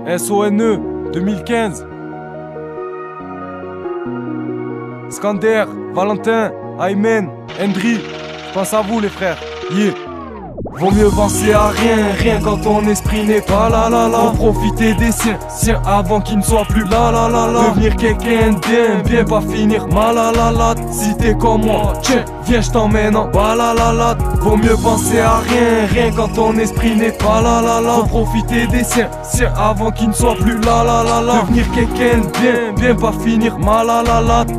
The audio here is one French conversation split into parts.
SONE 2015. Skander, Valentin, Aymen, Hendry, je pense à vous les frères. Yeah. Vaut mieux penser à rien quand ton esprit n'est pas là. Pour profiter des siens avant qu'ils ne soient plus là. Devenir quelqu'un bien pas finir mal. Si t'es comme moi, tiens, viens je t'emmène en balade. Vaut mieux penser à rien quand ton esprit n'est pas là. Pour profiter des siens avant qu'ils ne soient plus là. Devenir quelqu'un bien pas finir mal.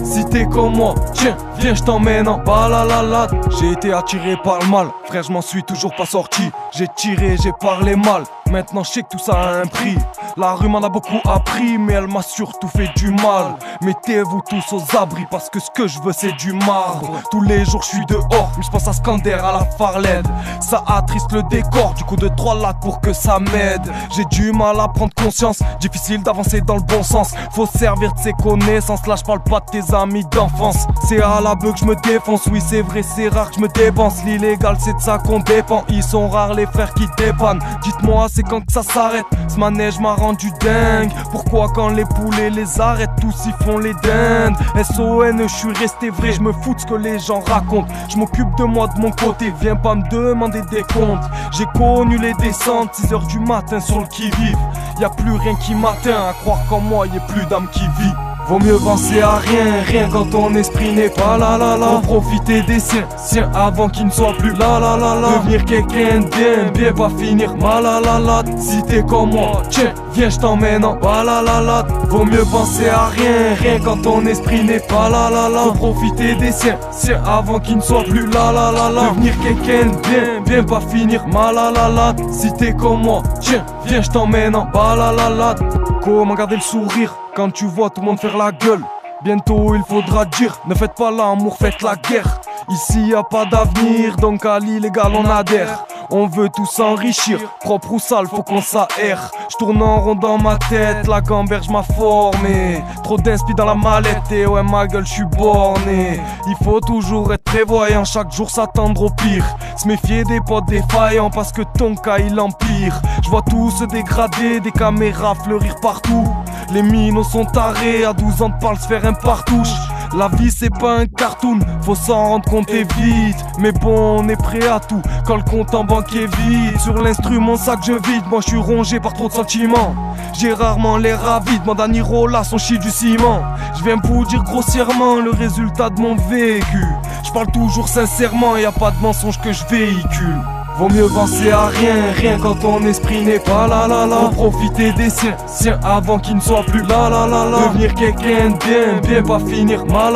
Si t'es comme moi, tiens, viens je t'emmène en balade. J'ai été attiré par le mal, frère je m'en suis toujours pas sorti. J'ai tiré, j'ai parlé mal, maintenant je sais que tout ça a un prix. La rue m'en a beaucoup appris, mais elle m'a surtout fait du mal. Mettez-vous tous aux abris parce que ce que je veux c'est du marbre. Tous les jours je suis dehors, mais je pense à Skander, à la Farled. Ça attriste le décor, du coup de 3 lattes pour que ça m'aide. J'ai du mal à prendre conscience, difficile d'avancer dans le bon sens. Faut servir de ses connaissances, là je parle pas de tes amis d'enfance. C'est à la beuh que je me défonce, oui c'est vrai c'est rare que je me dépense. L'illégal c'est de ça qu'on dépend, ils sont rares les frères qui dépannent. Dites-moi c'est quand que ça s'arrête, ce manège m'a rendu dingue. Pourquoi quand les poulets les arrêtent, tous y font les dindes. SON, je suis resté vrai, je me fous de ce que les gens racontent. Je m'occupe de moi de mon côté, viens pas me demander des comptes. J'ai connu les descentes, 6h du matin sur le qui-vive. Y'a plus rien qui m'atteint, à croire qu'en moi y'a plus d'âme qui vit. Vaut mieux penser à rien quand ton esprit n'est pas là. Pour profiter des siens avant qu'ils ne soient plus là. Devenir quelqu'un bien pas finir mal. Si t'es comme moi, tiens, viens je t'emmène en balade. Vaut mieux penser à rien quand ton esprit n'est pas là. Pour profiter des siens avant qu'ils ne soient plus là. Devenir quelqu'un bien pas finir mal. Si t'es comme moi, tiens, viens je t'emmène en balade. Comment garder le sourire quand tu vois tout le monde faire la gueule? Bientôt il faudra dire, ne faites pas l'amour, faites la guerre. Ici y a pas d'avenir, donc à l'illégal on adhère. On veut tous s'enrichir, propre ou sale, faut qu'on s'aère. Je tourne en rond dans ma tête, la gamberge m'a formé. Trop d'inspi dans la mallette, et ouais ma gueule, je suis borné. Il faut toujours être prévoyant, chaque jour s'attendre au pire. Se méfier des potes défaillants, parce que ton cas il empire. Je vois tout se dégrader, des caméras fleurir partout. Les minots sont tarés, à 12 ans de parle se faire un partouche. La vie c'est pas un cartoon, faut s'en rendre compte et vite. Mais bon on est prêt à tout, quand le compte en banque est vide. Sur l'instrument sac je vide, moi je suis rongé par trop de sentiments. J'ai rarement l'air ravi, demande à Nirola son chie du ciment. Je viens pour dire grossièrement le résultat de mon vécu. Je parle toujours sincèrement, y a pas de mensonge que je véhicule. Vaut mieux penser à rien quand ton esprit n'est pas là. Pour profiter des siens avant qu'ils ne soient plus là. Devenir quelqu'un bien pas finir mal.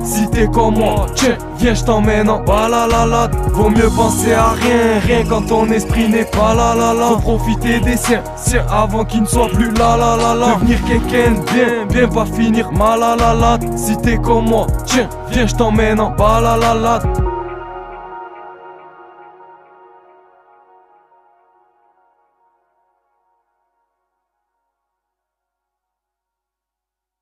Si t'es comme moi, tiens, viens je t'emmène en balade. Vaut mieux penser à rien quand ton esprit n'est pas là. Pour profiter des siens avant qu'ils ne soient plus là. Devenir quelqu'un bien pas finir mal. Si t'es comme moi, tiens, viens je t'emmène en balade.